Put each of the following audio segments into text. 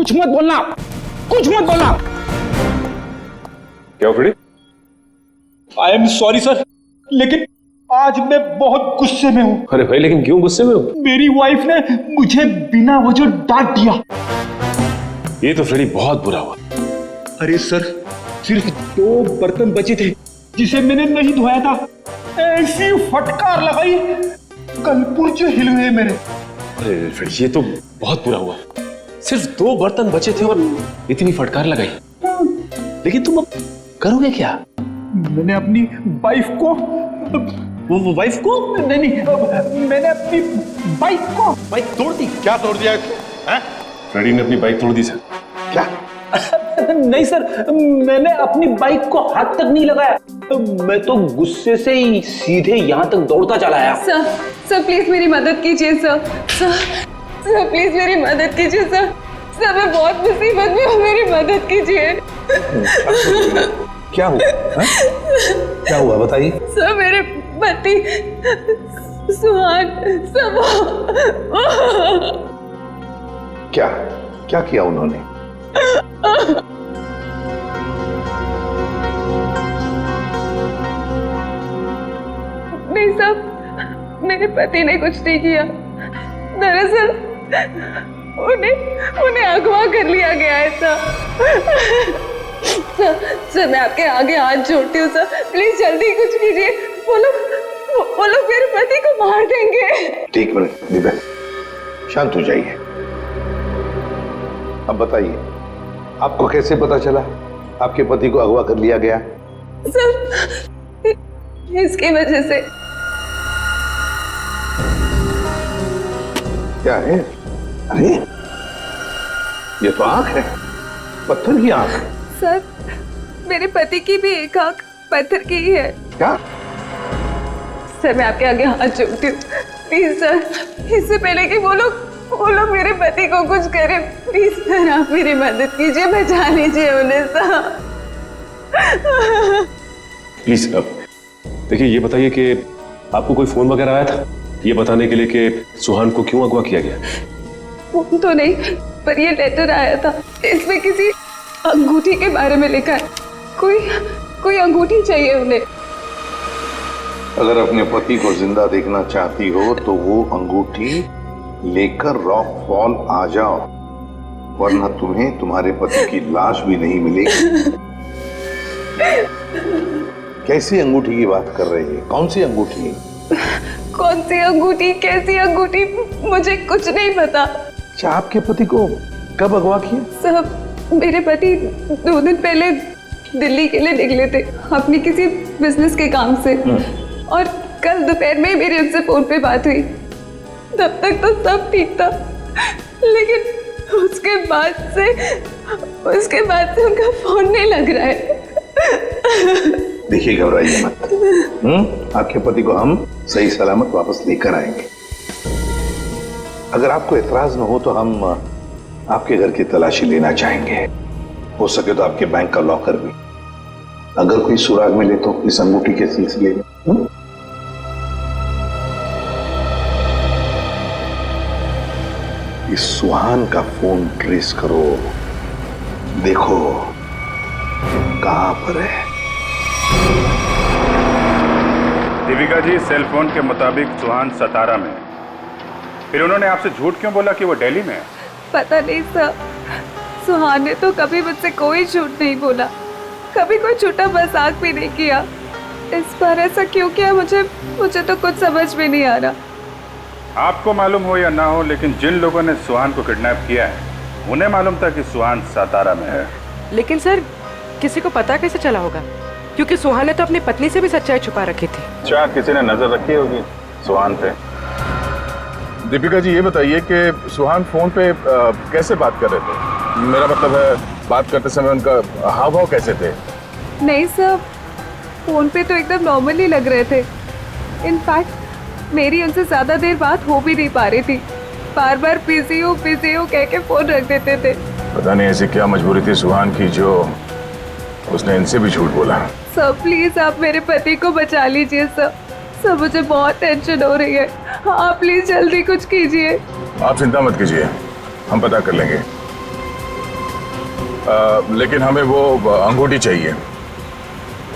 कुछ मत बोलना, कुछ मत बोलना। क्या Freddy? I am sorry sir, लेकिन आज मैं बहुत गुस्से में हूँ। अरे भाई, लेकिन क्यों गुस्से में हो? मेरी वाइफ ने मुझे बिना वजह डांट दिया। ये तो फ्रेडी बहुत बुरा हुआ। अरे सर, सिर्फ 2 बर्तन बचे थे जिसे मैंने नहीं धोया था। ऐसी फटकार लगाई, कल पुर्जे हिल गए मेरे। अरे फ्रेडी, ये तो बहुत बुरा हुआ। सिर्फ 2 बर्तन बचे थे और इतनी फटकार लगाई। लेकिन तुम अब करोगे क्या? मैंने अपनी वाइफ को वो वाइफ को? नहीं, मैंने अपनी बाइक को बाइक तोड़ दी। क्या तोड़ दिया? फ्रेडी ने अपनी बाइक तोड़ दी सर। क्या? नहीं सर, मैंने अपनी बाइक को हाथ तक नहीं लगाया। मैं तो गुस्से से ही सीधे यहाँ तक दौड़ता चला आया। सर प्लीज मेरी मदद कीजिए सर प्लीज मेरी मदद कीजिए सर मैं बहुत मुसीबत में हूँ, मेरी मदद कीजिए। क्या हुआ? क्या हुआ बताइए। सर मेरे पति सुहान सब क्या क्या किया उन्होंने? नहीं साहब, मेरे पति ने कुछ नहीं किया। दरअसल उन्हें अगवा कर लिया गया है सर मैं आपके आगे हाथ जोड़ती हूँ सर, प्लीज जल्दी कुछ कीजिए। वो लोग मेरे पति को मार देंगे। ठीक है दिव्या, शांत हो जाइए। अब बताइए, आपको कैसे पता चला आपके पति को अगवा कर लिया गया? सर इसकी वजह से। क्या है? अरे ये तो आंख है, पत्थर की आंख। सर मेरे पति की भी एक आंख पत्थर की ही है। क्या? सर मैं आपके आगे हाथ जोड़ती हूँ, प्लीज सर, इससे पहले कि वो लोग मेरे पति को कुछ करें, प्लीज सर आप मेरी मदद कीजिए, बचा लीजिए उन्हें सर। प्लीज देखिए, ये बताइए कि आपको कोई फोन वगैरह आया था ये बताने के लिए कि सुहान को क्यों अगवा किया गया? फोन तो नहीं, पर ये लेटर आया था, इसमें किसी अंगूठी के बारे में लिखा है। कोई अंगूठी चाहिए उन्हें। अगर अपने पति को जिंदा देखना चाहती हो तो वो अंगूठी लेकर रॉक फॉल आ जाओ, वरना तुम्हें तुम्हारे पति की लाश भी नहीं मिलेगी। कैसी अंगूठी की बात कर रही है? कौन सी अंगूठी? कौन सी अंगूठी, कैसी अंगूठी, मुझे कुछ नहीं पता। अच्छा, आपके पति को कब अगवा किया? साहब मेरे पति 2 दिन पहले दिल्ली के लिए निकले थे अपनी किसी बिजनेस के काम से, और कल दोपहर में मेरी उनसे फोन पे बात हुई। तब तक तो सब ठीक था, लेकिन उसके बाद से उनका फोन नहीं लग रहा है। देखिए, घबराइए मत। आपके पति को हम सही सलामत वापस लेकर आएंगे। अगर आपको एतराज न हो तो हम आपके घर की तलाशी लेना चाहेंगे। हो सके तो आपके बैंक का लॉकर भी, अगर कोई सुराग मिले तो इस अंगूठी के सिलसिले में। इस सुहान का फोन ट्रेस करो, देखो कहां पर है। दीपिका जी, सेल फोन के मुताबिक सुहान सतारा में। फिर उन्होंने आपसे झूठ क्यों बोला कि वो दिल्ली में है? पता नहीं सर, सुहान ने तो कभी मुझसे कोई झूठ नहीं बोला, कभी कोई झूठा मजाक भी नहीं किया। इस बार ऐसा क्यों किया मुझे तो कुछ समझ में नहीं आ रहा। आपको मालूम हो या ना हो, लेकिन जिन लोगों ने सुहान को किडनैप किया है उन्हें मालूम था कि सुहान सतारा में है। लेकिन सर, किसी को पता कैसे चला होगा? क्योंकि सुहान ने तो अपनी पत्नी से भी सच्चाई छुपा रखी थी। क्या किसी ने नजर रखी होगी सुहान पे? दीपिका जी, ये बताइए कि सुहान फोन पे कैसे बात कर रहे थे? मेरा मतलब है, बात करते समय उनका हाव भाव कैसे थे? नहीं सर, फोन पे तो एकदम नॉर्मल ही लग रहे थे। इनफैक्ट मेरी उनसे ज्यादा देर बात हो भी नहीं पा रही थी, बार बार बिजी हो कह के फोन रख देते थे। पता नहीं ऐसी क्या मजबूरी थी सुहान की जो उसने इनसे भी झूठ बोला। सर प्लीज आप मेरे पति को बचा लीजिए सर, मुझे बहुत टेंशन हो रही है। हाँ प्लीज जल्दी कुछ कीजिए। आप चिंता मत कीजिए, हम पता कर लेंगे। लेकिन हमें वो अंगूठी चाहिए।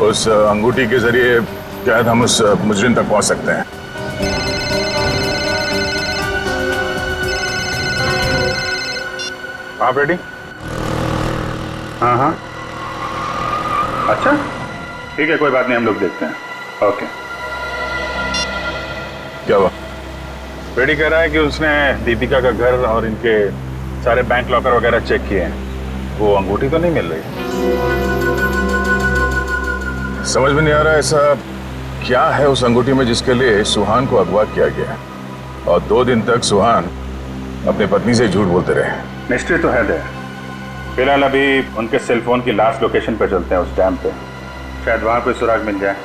उस अंगूठी के जरिए शायद हम उस मुजरिम तक पहुंच सकते हैं। आप रेडी? हाँ हाँ, अच्छा ठीक है, कोई बात नहीं, हम लोग देखते हैं। ओके। क्या हुआ? रेडी कह रहा है कि उसने दीपिका का घर और इनके सारे बैंक लॉकर वगैरह चेक किए हैं, वो अंगूठी तो नहीं मिल रही। समझ में नहीं आ रहा ऐसा क्या है उस अंगूठी में जिसके लिए सुहान को अगवा किया गया, और 2 दिन तक सुहान अपनी पत्नी से झूठ बोलते रहे। मिस्ट्री तो है दे। फिलहाल अभी उनके सेलफोन की लास्ट लोकेशन पे चलते हैं, उस डैम पे, शायद वहां कोई सुराग मिल जाए।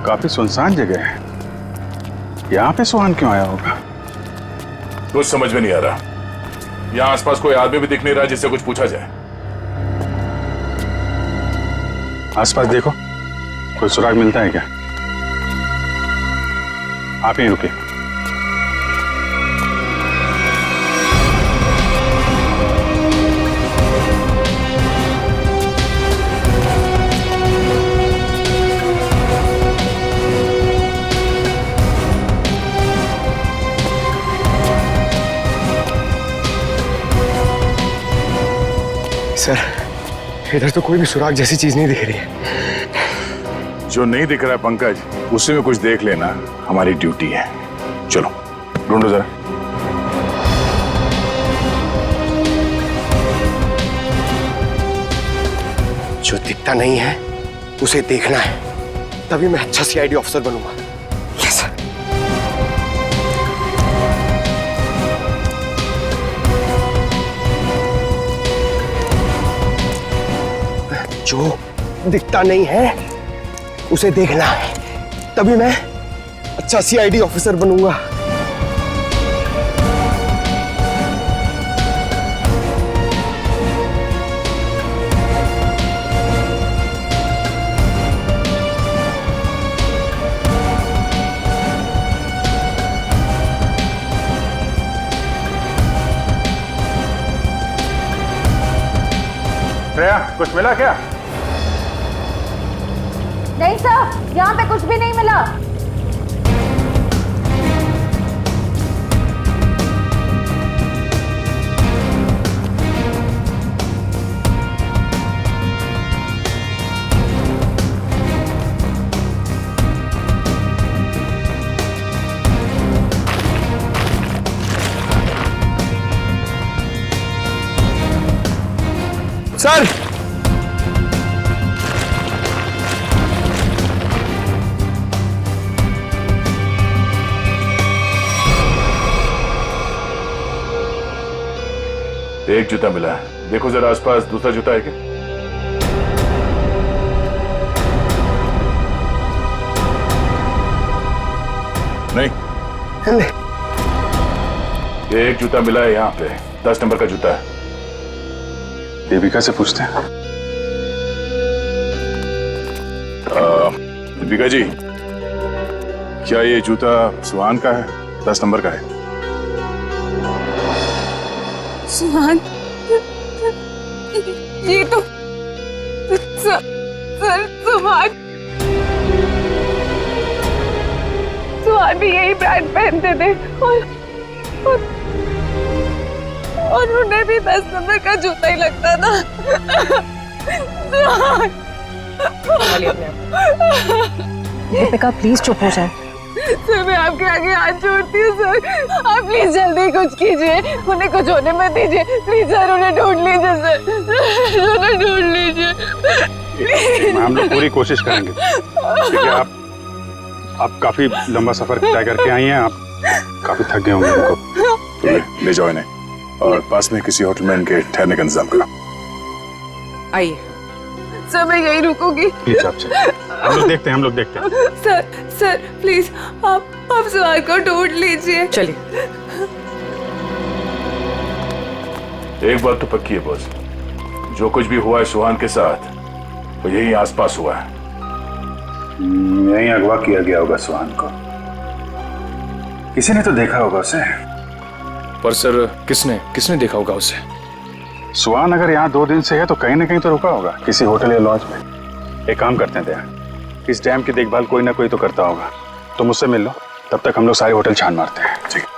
काफी सुनसान जगह है, यहाँ पे सुहान क्यों आया होगा? कुछ समझ में नहीं आ रहा। यहाँ आसपास कोई आदमी भी दिख नहीं रहा जिससे कुछ पूछा जाए। आसपास देखो, कोई सुराग मिलता है क्या? आप ही रुके। सर, इधर तो कोई भी सुराग जैसी चीज नहीं दिख रही है। जो नहीं दिख रहा है पंकज, उसी में कुछ देख लेना हमारी ड्यूटी है। चलो ढूंढो जरा। जो दिखता नहीं है उसे देखना है, तभी मैं अच्छा सीआईडी ऑफिसर बनूंगा। Yes sir. जो दिखता नहीं है उसे देखना है, तभी मैं अच्छा सीआईडी ऑफिसर बनूंगा। श्रेया, कुछ मिला क्या? नहीं सर, यहाँ पे कुछ भी नहीं मिला। सर, एक जूता मिला है, देखो जरा आसपास दूसरा जूता है क्या? नहीं, एक जूता मिला है यहाँ पे, 10 नंबर का जूता है। दीपिका से पूछते हैं। दीपिका जी, क्या ये जूता सुहान का है? 10 नंबर का है। सुहान, ये तो सर सुहान भी यही ब्रांड पहनते थे और उन्हें भी 10 नंबर का जूता ही लगता था। दीपिका प्लीज चुप हो जाए। सर, मैं आपके आगे हाथ जोड़ती हूँ सर, आप प्लीज जल्दी कुछ कीजिए, उन्हें कुछ होने मत दीजिए प्लीज सर, उन्हें ढूंढ लीजिए सर, उन्हें ढूंढ लीजिए। हम लोग पूरी कोशिश करेंगे। ठीक है, आप काफी लंबा सफर तय करके आई हैं, आप काफी थक गए होंगे उनको। ले जाओ इन्हें और पास में किसी होटल में इनके ठहरने का इंतजाम करो। आइए। सर मैं यही रुकूंगी। प्लीज आप चलिए, हम लोग देखते हैं। सर प्लीज आप सुहान को ढूंढ लीजिए। चलिए। एक बात तो पक्की है बॉस, जो कुछ भी हुआ है सुहान के साथ वो यही आसपास हुआ है। यहीं अगवा किया गया होगा सुहान को, किसी ने तो देखा होगा उसे। पर सर किसने देखा होगा उसे? सुहान अगर यहाँ 2 दिन से है तो कहीं ना कहीं तो रुका होगा, किसी होटल या लॉज में। एक काम करते हैं दया, इस डैम की देखभाल कोई ना कोई तो करता होगा, तो मुझसे मिल लो, तब तक हम लोग सारे होटल छान मारते हैं। ठीक है।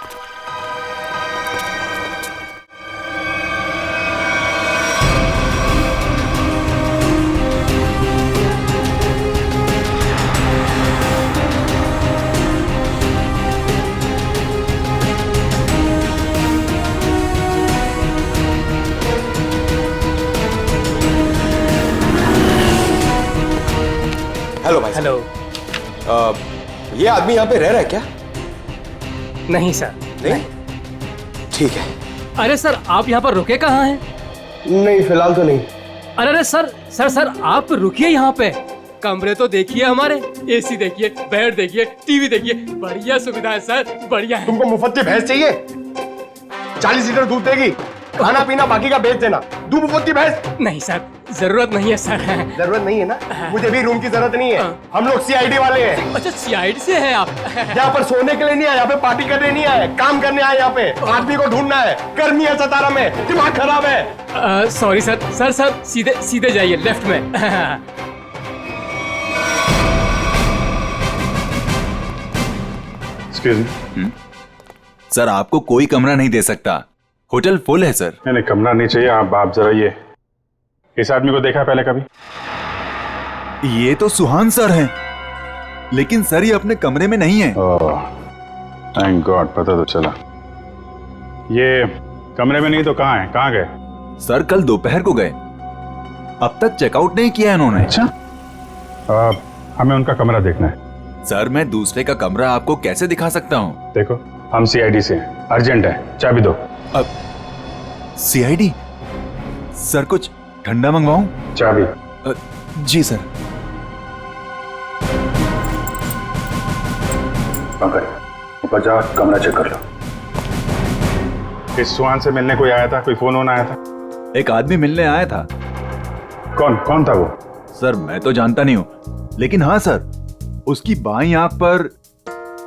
हेलो भाई। हेलो। ये आदमी यहाँ पे रह रहा है क्या? नहीं सर। नहीं? ठीक है। अरे सर आप यहाँ पर रुके कहाँ हैं? नहीं फिलहाल तो नहीं। अरे सर आप रुकिए यहाँ पे। कमरे तो देखिए हमारे, एसी देखिए, बेड देखिए, टीवी देखिए, बढ़िया सुविधा है सर, बढ़िया है। तुमको मुफ्त की भैंस चाहिए? 40 लीटर दूध देगी, खाना पीना बाकी का बेच देना। दूध मुफ्त की भैंस? नहीं सर, जरूरत नहीं है सर। जरूरत नहीं है ना? मुझे भी रूम की जरूरत नहीं है, हम लोग सीआईडी वाले हैं। अच्छा सीआईडी से है आप? यहाँ पर सोने के लिए नहीं आए, यहाँ पे पार्टी करने नहीं आए, काम करने आए। यहाँ पे आदमी को ढूंढना है, गर्मी है सतारा में, दिमाग खराब है। सॉरी सर सीधे जाइए लेफ्ट में। सर आपको कोई कमरा नहीं दे सकता, होटल फुल है सर। नहीं कमरा नहीं चाहिए। आप जरा ये इस आदमी को देखा है पहले कभी? ये तो सुहान सर हैं, लेकिन सर ये अपने कमरे में नहीं है। थैंक गॉड, पता तो चला। ये कमरे में नहीं तो कहाँ है? कहाँ गए? सर कल दोपहर को गए, अब तक चेकआउट नहीं किया इन्होंने। अच्छा, हमें उनका कमरा देखना है। सर मैं दूसरे का कमरा आपको कैसे दिखा सकता हूँ? देखो हम सीआईडी से हैं, अर्जेंट है, चाबी दो। अब सीआईडी? सर कुछ ठंडा मंगवाऊं? चाबी। जी सर। ऊपर जा, कमरा चेक कर लो। इस सुहान से मिलने कोई आया था? कोई फोन आया था? एक आदमी मिलने आया था। कौन था वो? सर मैं तो जानता नहीं हूँ, लेकिन हाँ सर उसकी बाईं आंख पर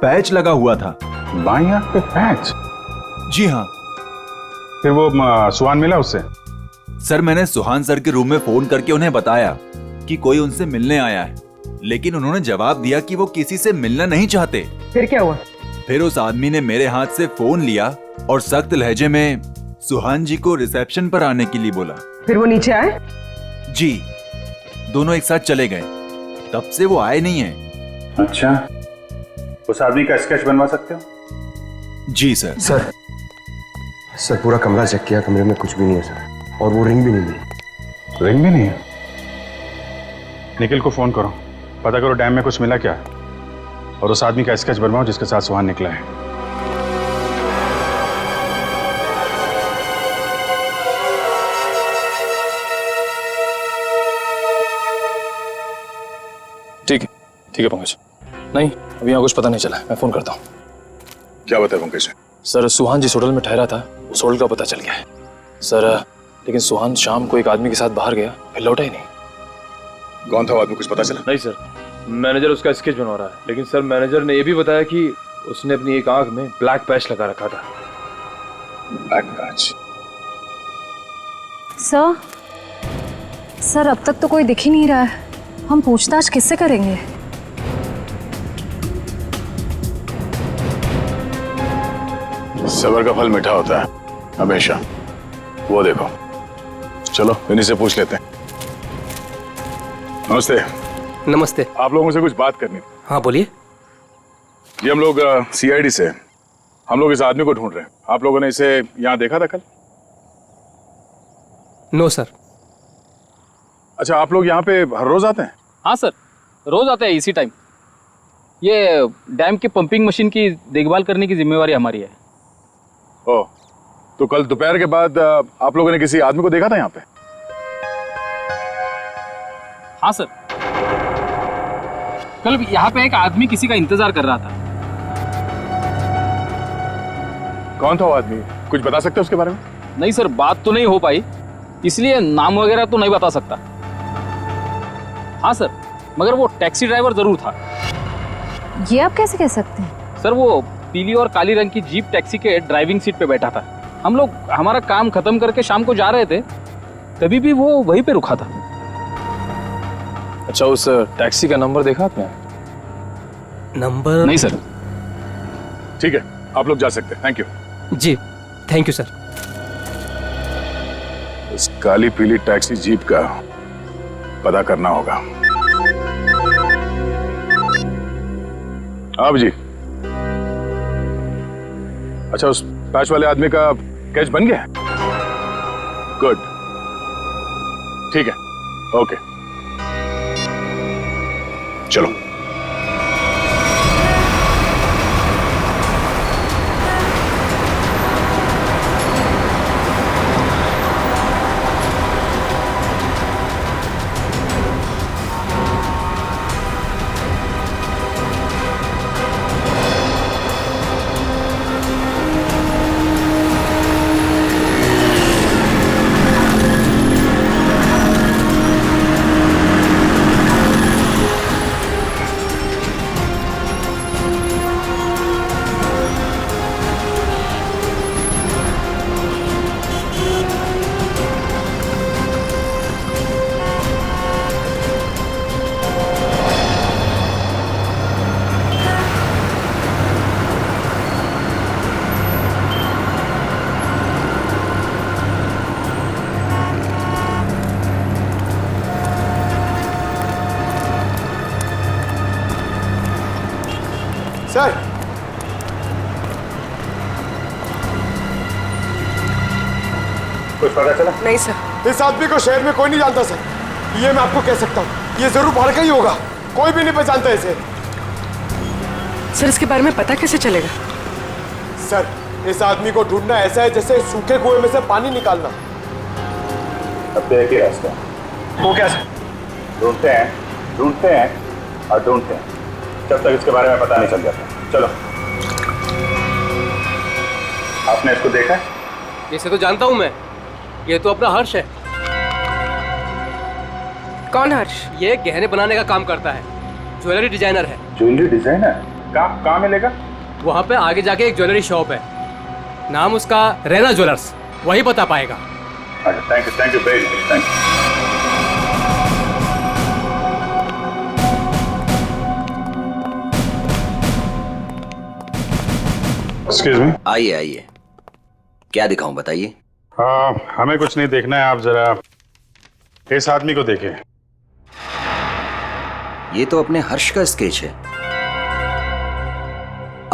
पैच लगा हुआ था। बाईं आंख पे पैच? जी हाँ। फिर वो सुहान मिला उससे? सर मैंने सुहान सर के रूम में फोन करके उन्हें बताया कि कोई उनसे मिलने आया है, लेकिन उन्होंने जवाब दिया कि वो किसी से मिलना नहीं चाहते। फिर क्या हुआ? फिर उस आदमी ने मेरे हाथ से फोन लिया और सख्त लहजे में सुहान जी को रिसेप्शन पर आने के लिए बोला। फिर वो नीचे आए? जी, दोनों एक साथ चले गए, तब से वो आए नहीं है। अच्छा, उस आदमी का स्केच बनवा सकते हो? जी सर। सर पूरा कमरा चेक किया, कमरे में कुछ भी नहीं है सर, और वो रिंग भी नहीं मिली। रिंग भी नहीं है? निखिल को फोन करो, पता करो डैम में कुछ मिला क्या, और उस आदमी का स्केच बनवाओ जिसके साथ सुहान निकला है। ठीक है पंकज। नहीं अभी यहाँ कुछ पता नहीं चला, मैं फोन करता हूँ। क्या बताया पंकज? सर सुहान जिस होटल में ठहरा था उस होटल का पता चल गया है सर, लेकिन सुहान शाम को एक आदमी के साथ बाहर गया, फिर लौटा ही नहीं। कौन था वो आदमी, कुछ पता चला? नहीं सर, मैनेजर उसका स्केच बनवा रहा है, लेकिन सर मैनेजर ने यह भी बताया कि उसने अपनी एक आंख में ब्लैक पैच लगा रखा था। Black patch? सर अब तक तो कोई दिख ही नहीं रहा है, हम पूछताछ किससे करेंगे? सबर का फल मीठा होता है हमेशा, वो देखो। चलो इन्हीं से पूछ लेते हैं। नमस्ते। नमस्ते। आप लोगों से कुछ बात करनी थी। हाँ बोलिए। ये हम लोग सीआईडी से, हम लोग इस आदमी को ढूंढ रहे हैं। आप लोगों ने इसे यहाँ देखा था कल? No sir. अच्छा, आप लोग यहाँ पे हर रोज आते हैं? हाँ सर, रोज आते हैं इसी टाइम। ये डैम की पंपिंग मशीन की देखभाल करने की जिम्मेवारी हमारी है। ओ, तो कल दोपहर के बाद आप लोगों ने किसी आदमी को देखा था यहाँ पे? हाँ सर, कल यहाँ पे एक आदमी किसी का इंतजार कर रहा था। कौन था वो आदमी? कुछ बता सकते हो उसके बारे में? नहीं सर, बात तो नहीं हो पाई, इसलिए नाम वगैरह तो नहीं बता सकता। हाँ सर, मगर वो टैक्सी ड्राइवर जरूर था। ये आप कैसे कह सकते हैं? सर वो पीली और काली रंग की जीप टैक्सी के ड्राइविंग सीट पे बैठा था। हम लोग हमारा काम खत्म करके शाम को जा रहे थे, तभी भी वो वहीं पे रुका था। अच्छा, उस टैक्सी का नंबर देखा आपने? नंबर नहीं सर। ठीक है, आप लोग जा सकते हैं। Thank you ji, thank you sir. इस काली पीली टैक्सी जीप का पता करना होगा। आप जी, अच्छा उस पैच वाले आदमी का कैच बन गया? गुड, ठीक है, ओके, चलो। सर, कुछ पता चला? नहीं सर। इस आदमी को शहर में कोई नहीं जानता सर, ये मैं आपको कह सकता हूँ। ये जरूर बाहर का ही होगा, कोई भी नहीं पहचानता इसे। सर इसके बारे में पता कैसे चलेगा? सर, इस आदमी को ढूंढना ऐसा है जैसे सूखे कुएं में से पानी निकालना। अब तो एक ही रास्ता। वो क्या सर? ढूंढते हैं और ढूंढते हैं जब तक इसके बारे में पता नहीं चल जाता। चलो। आपने इसको देखा है? इसे तो जानता हूँ मैं, ये तो अपना हर्ष है। कौन हर्ष? ये गहने बनाने का काम करता है, ज्वेलरी डिजाइनर है। Jewellery designer? कहाँ मिलेगा? वहाँ पे आगे जाके एक ज्वेलरी शॉप है, नाम उसका रैना ज्वेलर्स, वही बता पाएगा। अच्छा, thank you very much, thank you. Excuse me. आइए आइए, क्या दिखाऊं बताइए। हमें कुछ नहीं देखना है, आप जरा इस आदमी को देखें। ये तो अपने हर्ष का स्केच है।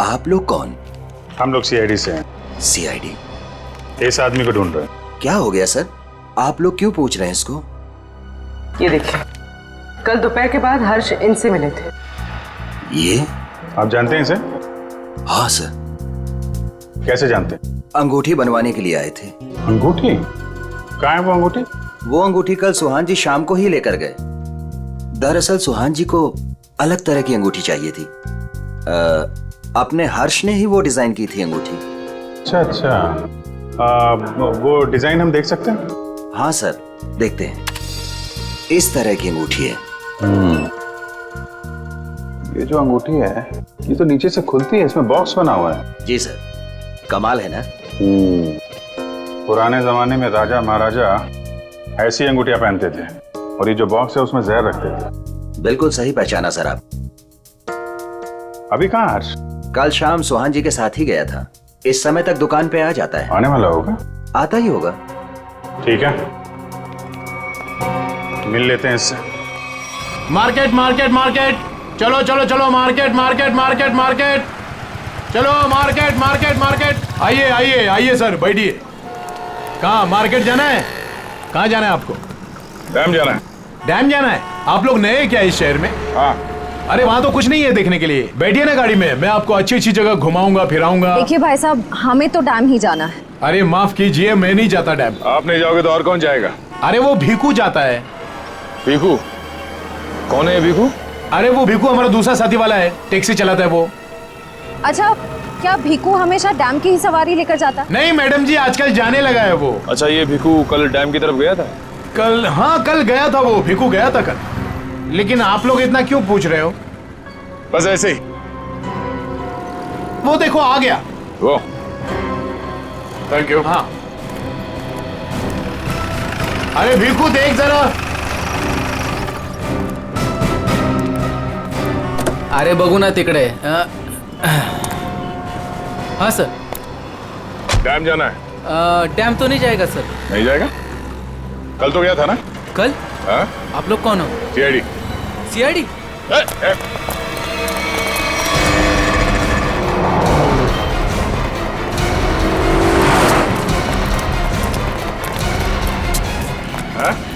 आप लोग कौन? हम लोग सीआईडी से हैं। सीआईडी? इस आदमी को ढूंढ रहे हैं। क्या हो गया सर, आप लोग क्यों पूछ रहे हैं इसको? ये देखिए, कल दोपहर के बाद हर्ष इनसे मिले थे। ये आप जानते हैं इसे? हाँ सर। कैसे जानते हैं? अंगूठी बनवाने के लिए आए थे। अंगूठी? कहाँ है वो अंगूठी? वो अंगूठी कल सुहान जी शाम को ही लेकर गए। दरअसल सुहान जी को अलग तरह की अंगूठी चाहिए थी। अपने हर्ष ने ही वो डिजाइन की थी अंगूठी। अच्छा, वो डिजाइन हम देख सकते हैं? हाँ सर, देखते हैं। इस तरह की अंगूठी है। ये जो अंगूठी है, ये तो नीचे से खुलती है, इसमें बॉक्स बना हुआ है। जी सर, कमाल है ना। पुराने जमाने में राजा महाराजा ऐसी अंगूठियां पहनते थे, और ये जो बॉक्स है उसमें जहर रखते थे। बिल्कुल सही पहचाना सर आप। अभी कहाँ हर्ष? कल शाम सुहान जी के साथ ही गया था। इस समय तक दुकान पे आ जाता है। आने वाला होगा? आता ही होगा। ठीक है, मिल लेते हैं इससे। मार्केट मार्केट मार्केट, चलो चलो चलो, मार्केट मार्केट मार्केट मार्केट, चलो मार्केट मार्केट मार्केट। आइए आइए आइए सर, बैठिए। कहाँ मार्केट जाना है? कहाँ जाना है आपको? डैम जाना है। डैम जाना है? आप लोग नए क्या इस शहर में? हाँ, अरे वहाँ तो कुछ नहीं है देखने के लिए, बैठिए ना गाड़ी में, मैं आपको अच्छी अच्छी जगह घुमाऊंगा फिराऊंगा। देखिए भाई साहब, हमें तो डैम ही जाना है। अरे माफ कीजिए, मैं नहीं जाता डैम। आप नहीं जाओगे तो और कौन जाएगा? अरे वो भीखू जाता है। भीखू? कौन है भीखू? अरे वो भीखू हमारा दूसरा साथी वाला है, टैक्सी चलाता है वो। अच्छा, क्या भीखू हमेशा डैम की ही सवारी लेकर जाता है? नहीं मैडम जी, आजकल जाने लगा है वो। अच्छा, ये भीखू कल डैम की तरफ गया था? कल? हाँ कल गया था वो, भीखू गया था कल। लेकिन आप लोग इतना क्यों पूछ रहे हो? बस ऐसे ही। वो देखो आ गया वो। Thank you. हाँ। अरे भीखू देख जरा। अरे बघू ना तिकडे। हाँ सर। डैम जाना है? डैम तो नहीं जाएगा सर। नहीं जाएगा? कल तो गया था ना? कल? हाँ? आप लोग कौन हो? सीआईडी। सीआईडी?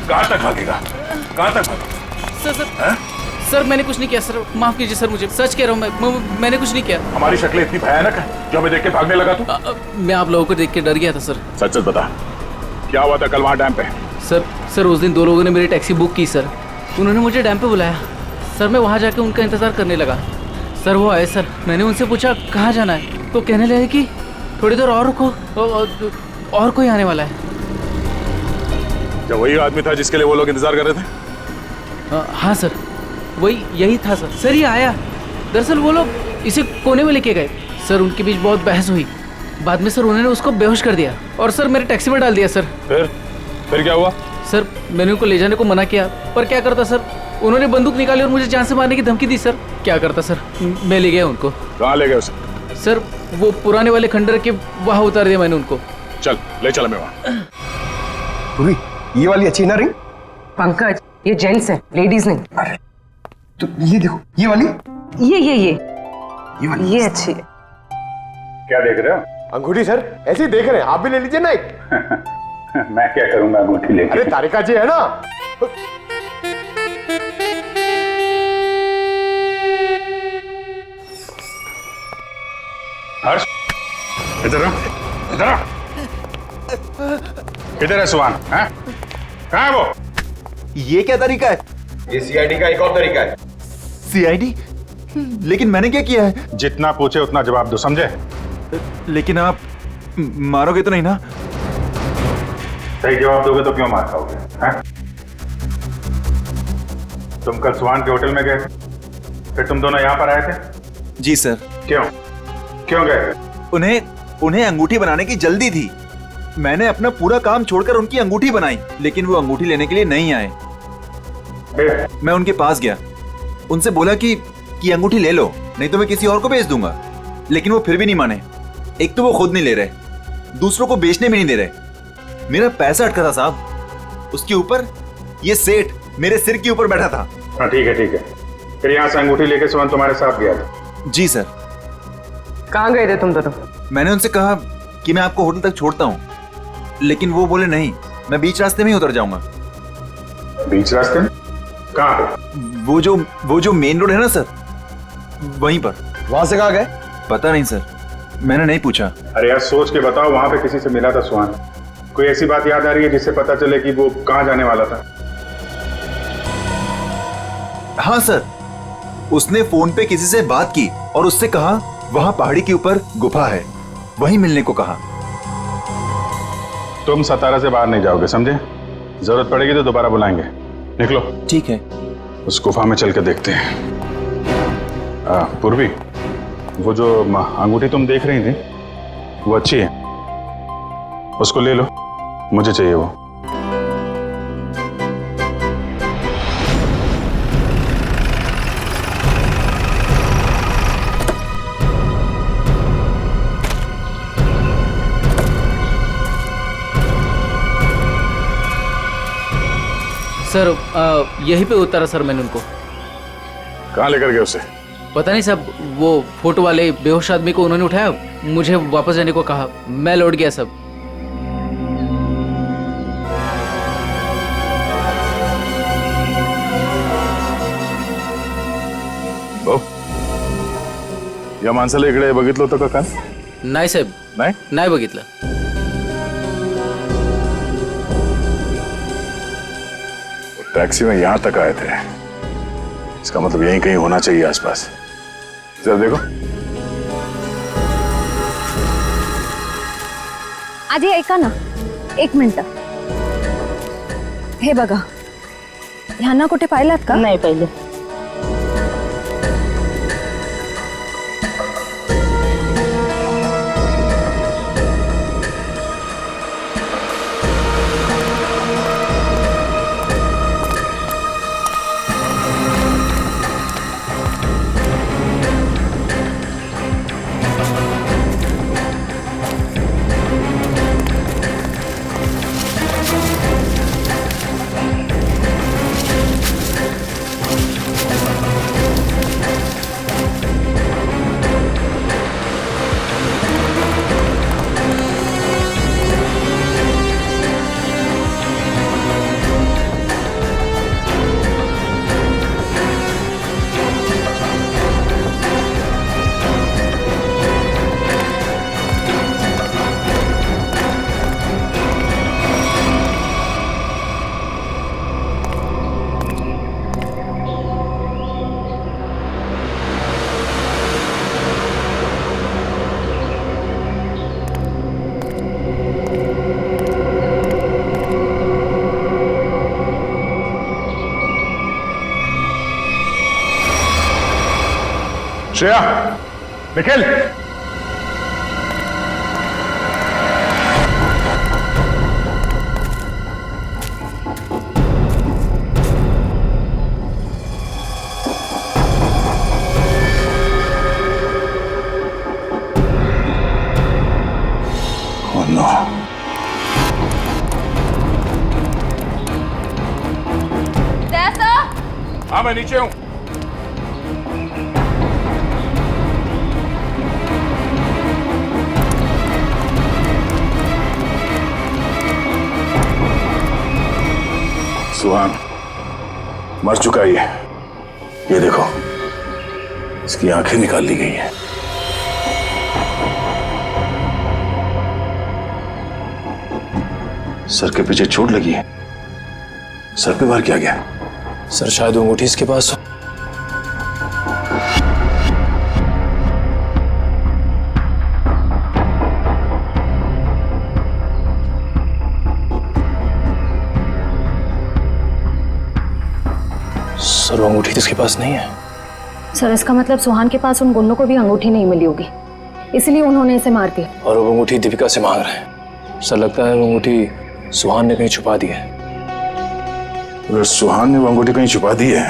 कहाँ तक भागेगा? कहाँ तक भागेगा? सर सर मैंने कुछ नहीं किया सर, माफ कीजिए सर, मुझे सच कह रहा हूँ, मैंने कुछ नहीं किया। हमारी शक्लें इतनी भयानक है जो हमें देख के भागने लगा तू? मैं आप लोगों को देख के डर गया था सर। सच सच बता, क्या हुआ था कल वहाँ डैम पे? सर उस दिन 2 लोगों ने मेरी टैक्सी बुक की सर, उन्होंने मुझे डैम पे बुलाया सर, मैं वहाँ जाके उनका इंतजार करने लगा सर। वो आए सर, मैंने उनसे पूछा कहाँ जाना है, तो कहने लगे कि थोड़ी देर और रुको, और कोई आने वाला है। क्या वही आदमी था जिसके लिए वो लोग इंतजार कर रहे थे? हाँ सर, वही यही था सर। सर ये आया, दरअसल वो लोग इसे कोने में लेके गए सर, उनके बीच बहुत बहस हुई, बाद में सर उन्होंने उसको बेहोश कर दिया और सर मेरे टैक्सी में डाल दिया सर। फिर क्या हुआ? सर मैंने उनको ले जाने को मना किया, पर क्या करता सर, उन्होंने बंदूक निकाली और मुझे जान से मारने की धमकी दी सर। क्या करता सर, मैं ले गया उनको। कहाँ ले गए उसे? सर वो पुराने वाले खंडर के वहाँ उतार दिया मैंने उनको। चल ले चल मैं वहाँ। पूरी ये वाली अच्छी ना रिंग? पंकज ये जेंट्स है, लेडीज नहीं। अरे तो ये देखो, ये वाली, ये वाली ये अच्छी है। क्या देख रहे हो? अंगूठी सर, ऐसे ही देख रहे हैं, आप भी ले लीजिए ना एक। मैं क्या करूंगा अंगूठी लेके? अरे तारिका जी है ना। हर्ष, इधर आ, इधर आ। किधर है सुहान? कहाँ है वो? ये क्या तरीका है? ये सीआईडी का एक और तरीका है। सीआईडी? लेकिन मैंने क्या किया है? जितना पूछे उतना जवाब दो, समझे? लेकिन आप मारोगे तो नहीं ना? सही जवाब दोगे तो क्यों मार खाओगे? तुम कल सुहान के होटल में गए थे, फिर तुम दोनों यहाँ पर आए थे? जी सर। क्यों गए थे? उन्हें अंगूठी बनाने की जल्दी थी। मैंने अपना पूरा काम छोड़कर उनकी अंगूठी बनाई, लेकिन वो अंगूठी लेने के लिए नहीं आए। मैं उनके पास गया, उनसे बोला कि अंगूठी ले लो, नहीं तो मैं किसी और को बेच दूंगा। लेकिन वो फिर भी नहीं माने। एक तो वो खुद नहीं ले रहे, दूसरों को बेचने भी नहीं दे रहे। मेरा पैसा अटका था साहब, उसके ऊपर ये सेठ मेरे सिर के ऊपर बैठा था। हाँ ठीक है। फिर यहाँ से अंगूठी लेके सुहान तुम्हारे साथ गया था? जी सर। कहाँ गए थे तुम दोनों? मैंने उनसे कहा कि मैं आपको होटल तक छोड़ता हूँ, लेकिन वो बोले नहीं, मैं बीच रास्ते में ही उतर जाऊंगा। बीच रास्ते में? कहाँ पे? वो जो मेन रोड है ना सर, वहीं पर। वहां से कहाँ गए? पता नहीं सर, मैंने नहीं पूछा। अरे यार सोच के बताओ, वहां पे किसी से मिला था सुहान? कोई ऐसी बात याद आ रही है जिससे पता चले कि वो कहाँ जाने वाला था? हाँ सर, उसने फोन पे किसी से बात की और उससे कहा वहां पहाड़ी के ऊपर गुफा है, वहीं मिलने को कहा। तुम सतारा से बाहर नहीं जाओगे, समझे? जरूरत पड़ेगी तो दोबारा बुलाएंगे। निकलो। ठीक है। उस गुफा में चल के देखते हैं। पूर्वी, वो जो अंगूठी तुम देख रही थी वो अच्छी है, उसको ले लो, मुझे चाहिए वो। सर यहीं पे उतारा सर मैंने उनको। कहाँ लेकर गए उसे? पता नहीं साहब, वो फोटो वाले बेहोश आदमी को उन्होंने उठाया, मुझे वापस जाने को कहा, मैं लौट गया सब। या माणसाला इकडे बघितलं होतं का काल? नाही साहेब, नाही बघितलं. टैक्सी में यहां तक आए थे, इसका मतलब यहीं कहीं होना चाहिए आसपास. जरा देखो. आजी ऐका ना, 1 मिनिट. हे बघा, ह्यांना कुठे पाहिलात का? नाही पाहिलं. Shreya, Nikhil, oh no. हाँ, मैं नीचे हूं. सुहान मर चुका है ये देखो, इसकी आंखें निकाल ली गई हैं. सर के पीछे चोट लगी है. सर पे वार किया गया. सर शायद वो अंगूठी इसके पास हो. सर वो अंगूठी तो इसके पास नहीं है. सर इसका मतलब सुहान के पास उन गुंडों को भी अंगूठी नहीं मिली होगी, इसलिए उन्होंने इसे मार दिया. और वो अंगूठी दीपिका से मांग रहे हैं. सर लगता है वो अंगूठी सुहान ने कहीं छुपा दी है. अगर सुहान ने वो अंगूठी कहीं छुपा दी है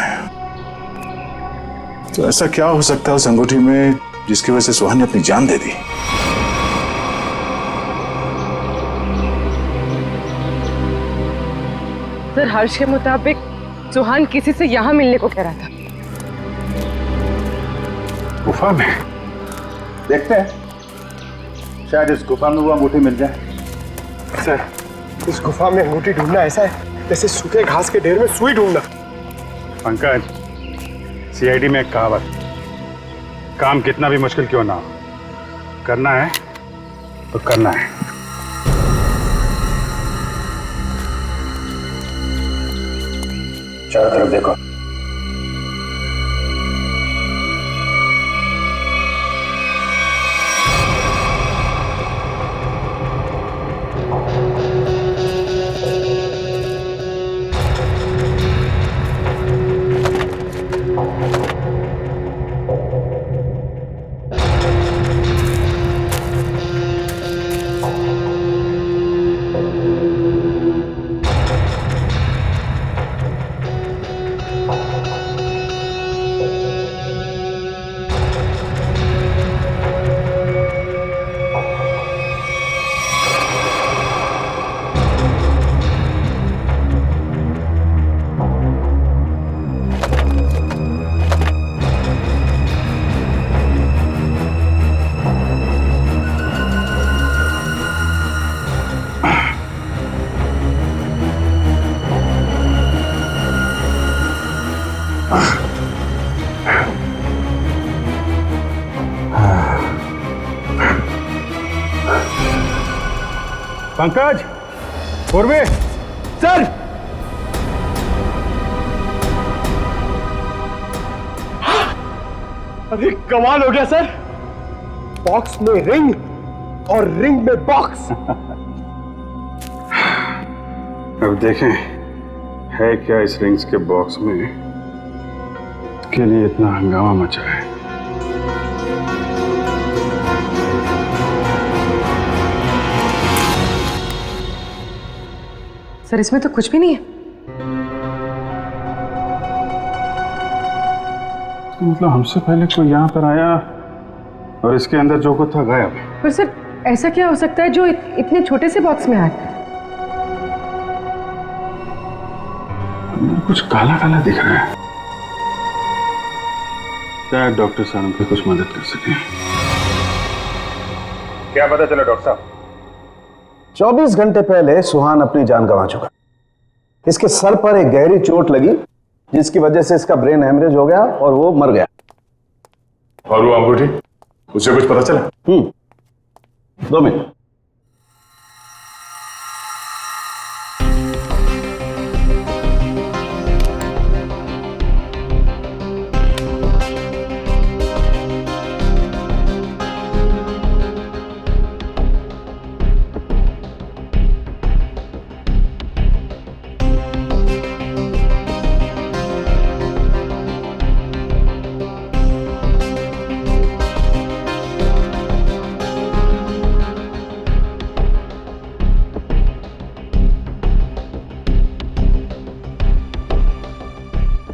तो ऐसा क्या हो सकता है उस अंगूठी में जिसकी वजह से सुहान ने अपनी जान दे दी? सर हर्ष के मुताबिक सुहान किसी से यहाँ मिलने को कह रहा था. गुफा में देखते हैं, शायद इस गुफा में वो अंगूठी मिल जाए. सर, इस गुफा में अंगूठी ढूंढना ऐसा है जैसे सूखे घास के ढेर में सुई ढूंढना. पंकज, सीआईडी में एक कहावत, काम कितना भी मुश्किल क्यों ना हो, करना है तो करना है. चारों तरफ देखो. पंकज, पूर्वे, सर अरे कमाल हो गया सर, बॉक्स में रिंग और रिंग में बॉक्स। अब देखें है क्या इस रिंग्स के बॉक्स में के लिए इतना हंगामा मचा है। सर इसमें तो कुछ भी नहीं है। तो मतलब हमसे पहले कोई यहाँ पर आया और इसके अंदर जो कुछ था गायब। पर सर ऐसा क्या हो सकता है जो इतने छोटे से बॉक्स में आए? कुछ काला काला दिख रहा है। शायद डॉक्टर साहब हमकी कुछ मदद कर सके। क्या पता चला डॉक्टर साहब? 24 घंटे पहले सुहान अपनी जान गंवा चुका। इसके सर पर एक गहरी चोट लगी जिसकी वजह से इसका ब्रेन हेमरेज हो गया और वो मर गया। और वो अंगूठी, उसे कुछ पता चला? 2 मिनट।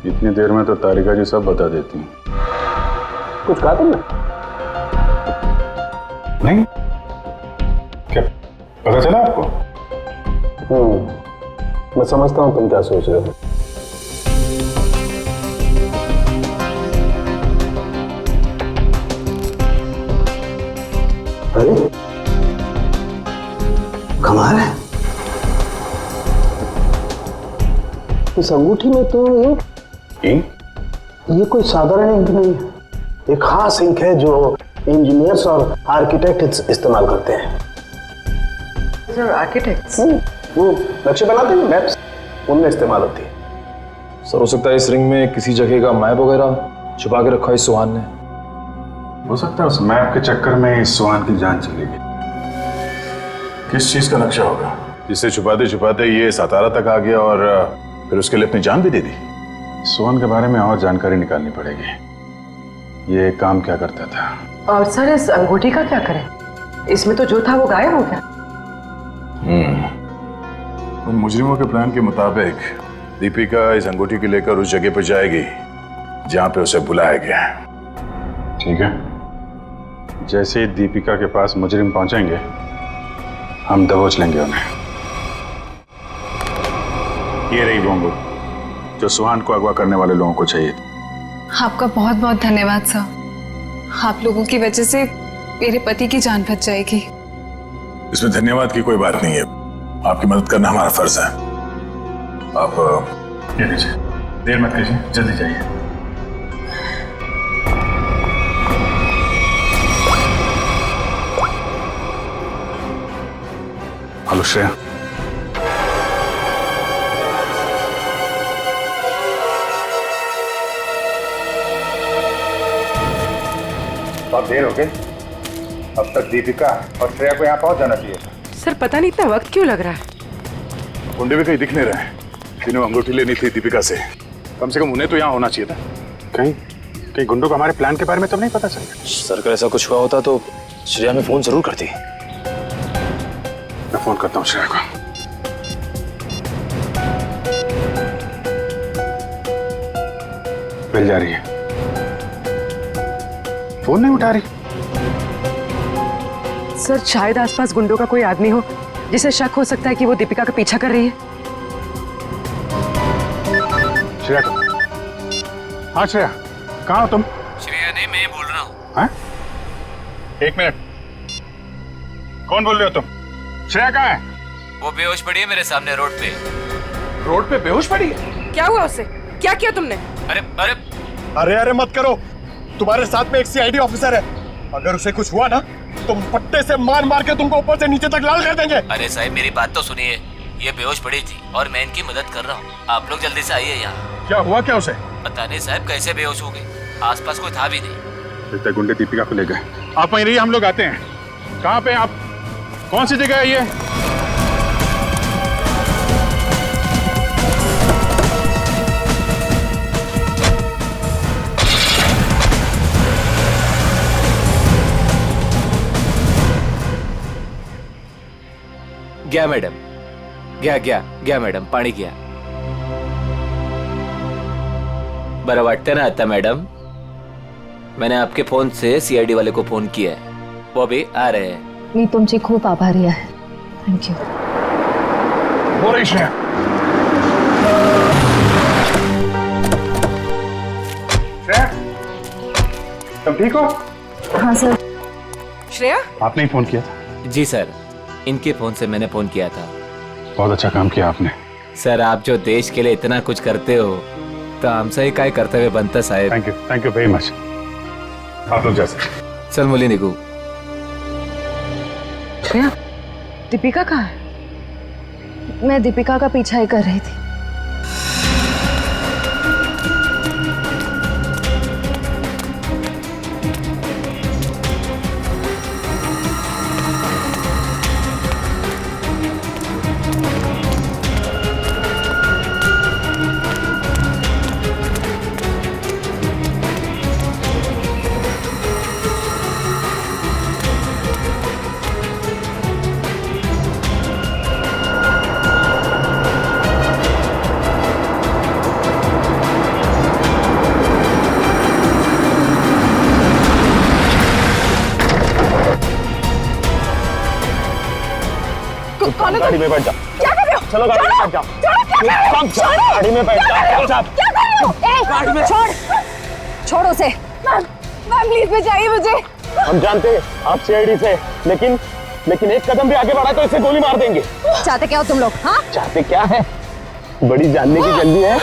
इतनी देर में तो तारिका जी सब बता देती हैं। कुछ कहा तुमने? नहीं, क्या पता चला आपको? मैं समझता हूं तुम क्या सोच रहे हो। अरे कमाल है, इस अंगूठी में तो ये कोई साधारण इंक नहीं है। एक खास इंक है जो इंजीनियर्स और आर्किटेक्ट इस्तेमाल करते हैं। Sir architects? वो नक्शे बनाते हैं, मैप्स, उनमें इस्तेमाल होती है। सर हो सकता है इस रिंग में किसी जगह का मैप वगैरह छुपा के रखा है इस सुहान ने। हो सकता है उस मैप के चक्कर में इस सुहान की जान चली गई। किस चीज का नक्शा होगा जिससे छुपाते छुपाते ये सातारा तक आ गया और फिर उसके लिए अपनी जान भी दे दी? सुहान के बारे में और जानकारी निकालनी पड़ेगी। ये काम क्या करता था और सर इस अंगूठी का क्या करें? इसमें तो जो था वो गायब हो गया। उन मुजरिमों के प्लान के मुताबिक दीपिका इस अंगूठी को लेकर उस जगह पर जाएगी जहां पे उसे बुलाया गया है। ठीक है, जैसे ही दीपिका के पास मुजरिम पहुंचेंगे हम दबोच लेंगे उन्हें। ये रही वो अंगूठी जो सुहान को अगवा करने वाले लोगों को चाहिए थी। आपका बहुत बहुत धन्यवाद सर। आप लोगों की वजह से मेरे पति की जान बच जाएगी। इसमें धन्यवाद की कोई बात नहीं है, आपकी मदद करना हमारा फर्ज है। आप ये लीजिए, देर मत कीजिए, जल्दी जाइए। हेलो श्रेया, बहुत देर हो गई, अब तक दीपिका और श्रेया को यहाँ पहुंच जाना चाहिए। सर पता नहीं इतना वक्त क्यों लग रहा है। गुंडे भी कहीं दिख नहीं रहे, जिन्हें अंगूठी लेनी थी दीपिका से। कम से कम उन्हें तो यहाँ होना चाहिए था। कहीं गुंडों को हमारे प्लान के बारे में तो नहीं पता चला? सर अगर ऐसा कुछ हुआ होता तो श्रेया में फोन जरूर करती। मैं फोन करता हूँ श्रेया को। मिल जा रही है, फोन नहीं उठा रही। सर शायद आसपास गुंडों का कोई आदमी हो जिसे शक हो सकता है कि वो दीपिका का पीछा कर रही है। श्रेया, हाँ श्रेया, कहाँ हो तुम? श्रेया नहीं, मैं बोल रहा हूँ। हाँ? एक मिनट, कौन बोल रहे हो तुम? श्रेया कहाँ है? वो बेहोश पड़ी है मेरे सामने रोड पे। रोड पे बेहोश पड़ी है? क्या हुआ उसे? क्या किया तुमने? अरे अरे अरे अरे मत करो, तुम्हारे साथ में एक सीआईडी ऑफिसर है, अगर उसे कुछ हुआ ना तुम पट्टे से मार मार के तुमको ऊपर से नीचे तक लाल कर देंगे। अरे साहब मेरी बात तो सुनिए, ये बेहोश पड़ी थी और मैं इनकी मदद कर रहा हूँ। आप लोग जल्दी से आइए यहाँ। क्या हुआ क्या उसे? पता नहीं साहब कैसे बेहोश हो गई, आसपास कोई था भी नहीं। लगता है गुंडे दीपिका को ले गए। आप वहीं रहिए, हम लोग आते हैं। कहाँ पे आप? कौन सी जगह है ये? गया मैडम, गया मैडम, पाणी गया। बरं वाटतं ना आता मैडम? मैंने आपके फोन से सीआईडी वाले को फोन किया है, वो भी आ रहे हैं। मी तुमची खूप आभारी आहे। Thank you. हो रही श्रेया। श्रेया, तुम ठीक हो? हाँ सर। श्रेया, आपने ही फोन किया था? जी सर, इनके फोन से मैंने फोन किया था। बहुत अच्छा काम किया आपने। सर आप जो देश के लिए इतना कुछ करते हो तो हमसे ही काय कर्तव्य बनता साहेब। Thank you very much. आप लोग जा सकते। चल मुली निकू। श्रेया, दीपिका कहाँ है? मैं दीपिका का पीछा ही कर रही थी। गाड़ी में बैठ जाओ। क्या कर रहे हो? चलो गाड़ी में बैठ जाओ। गाड़ी में बैठ जाओ। क्या कर रहे हो? गाड़ी में छोड़ उसे। मैम प्लीज बचाइए मुझे। हम जानते हैं आप सीआईडी से, लेकिन एक कदम भी आगे बढ़ा तो इसे गोली मार देंगे। चाहते क्या हो तुम लोग? हाँ चाहते क्या है? बड़ी जानने की जल्दी है।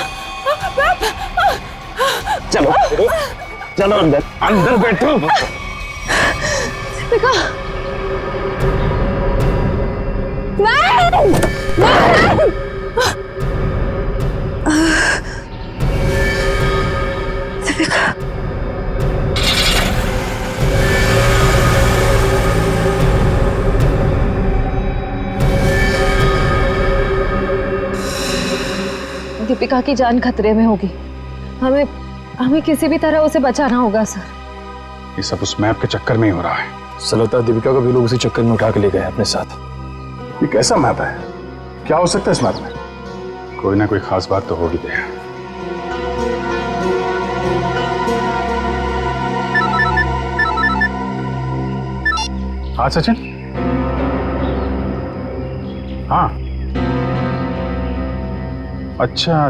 चलो चलो अंदर बैठो। दीपिका, नहीं दीपिका, दीपिका की जान खतरे में होगी। हमें किसी भी तरह उसे बचाना होगा सर। ये सब उस मैप के चक्कर में ही हो रहा है। सर लगता है दीपिका को भी लोग उसी चक्कर में उठा के ले गए अपने साथ। ये कैसा मैप है? क्या हो सकता है इस मैप में? कोई ना कोई खास बात तो होगी। हाँ सचिन। हाँ अच्छा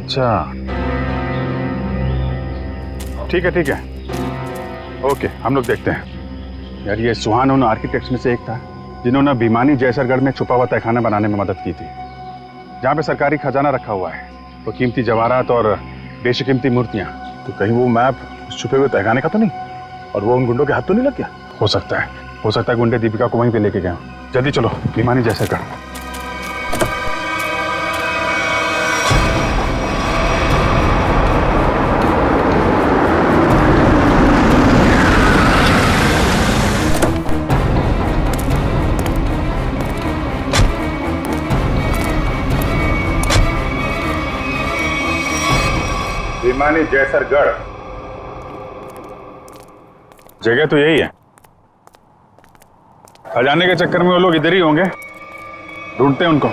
ठीक है ओके, हम लोग देखते हैं। यार ये सुहान उन आर्किटेक्ट्स में से एक था जिन्होंने भीमानी जैसरगढ़ में छुपा हुआ तहखाना बनाने में मदद की थी, जहाँ पे सरकारी खजाना रखा हुआ है, तो कीमती जवाहरात और बेशकीमती मूर्तियाँ। तो कहीं वो मैप उस छुपे हुए तहखाने का तो नहीं, और वो उन गुंडों के हाथ तो नहीं लग गया? हो सकता है गुंडे दीपिका को वहीं पे लेके गए। जल्दी चलो भीमानी जैसरगढ़। भीमानी जैसरगढ़ जगह तो यही है। खजाने के चक्कर में वो लोग इधर ही होंगे, ढूंढते हैं उनको।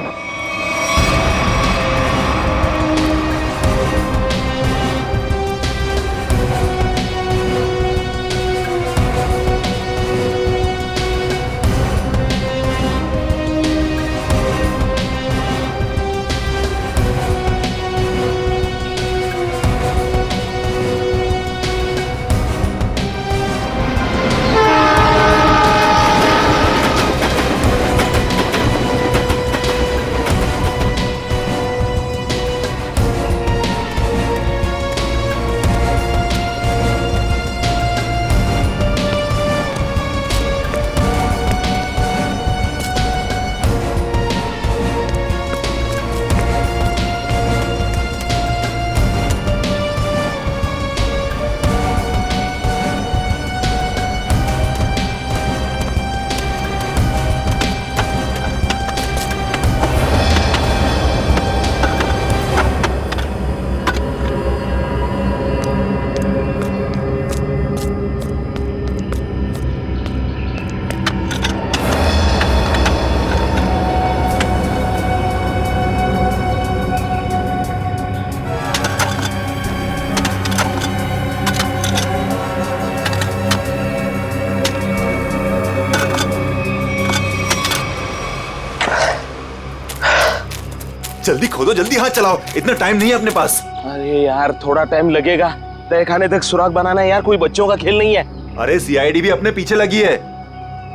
जल्दी खोदो, जल्दी हाथ चलाओ, इतना टाइम नहीं है अपने पास। अरे यार थोड़ा टाइम लगेगा, तय खाने तक सुराग बनाना है यार, कोई बच्चों का खेल नहीं है। अरे सीआईडी भी अपने पीछे लगी है,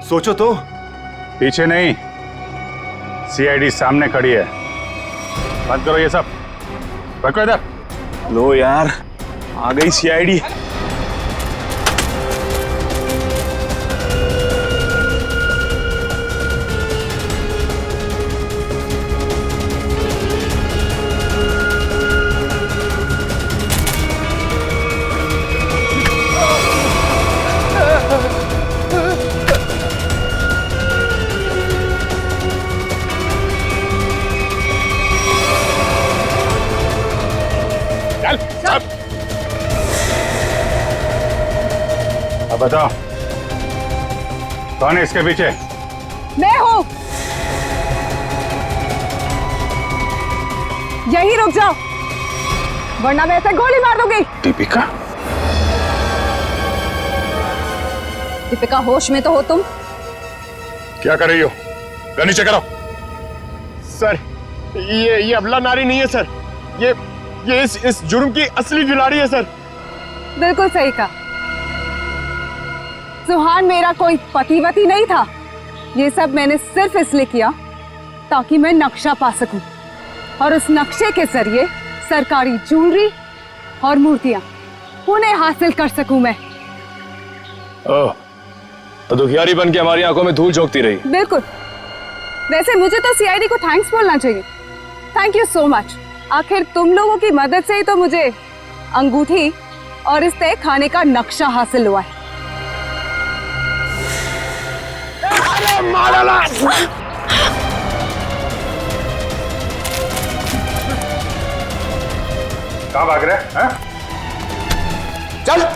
सोचो तो। पीछे नहीं, सीआईडी सामने खड़ी है। बंद करो ये सब, रखो इधर। लो यार आ गई सीआईडी। अब बताओ कौन है इसके पीछे? मैं हूं। यही रुक जाओ वरना मैं ऐसे गोली मार दूंगी। दीपिका? दीपिका होश में तो हो तुम? क्या कर रही हो? गन नीचे करो। सर ये अबला नारी नहीं है सर, ये इस जुर्म की असली जुलारी है सर। बिल्कुल सही कहा। सुहान मेरा कोई पतिवती नहीं था। ये सब मैंने सिर्फ इसलिए किया ताकि मैं नक्शा पा सकूं और उस नक्शे के जरिए सरकारी ज्वेलरी और मूर्तियां उन्हें हासिल कर सकूं मैं। ओह, तो दुखियारी बन के हमारी आंखों में धूल झोंकती रही। बिल्कुल। वैसे मुझे तो सीआईडी को थैंक्स बोलना चाहिए। Thank you so much. आखिर तुम लोगों की मदद से ही तो मुझे अंगूठी और इस तय खाने का नक्शा हासिल हुआ है। कहाँ भाग रहे हैं? चल।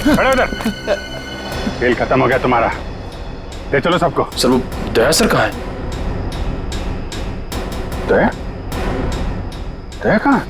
खड़े उधर। खेल खत्म हो गया तुम्हारा, ले चलो सबको। सर वो दया सर कहाँ है? दया? दया कहाँ?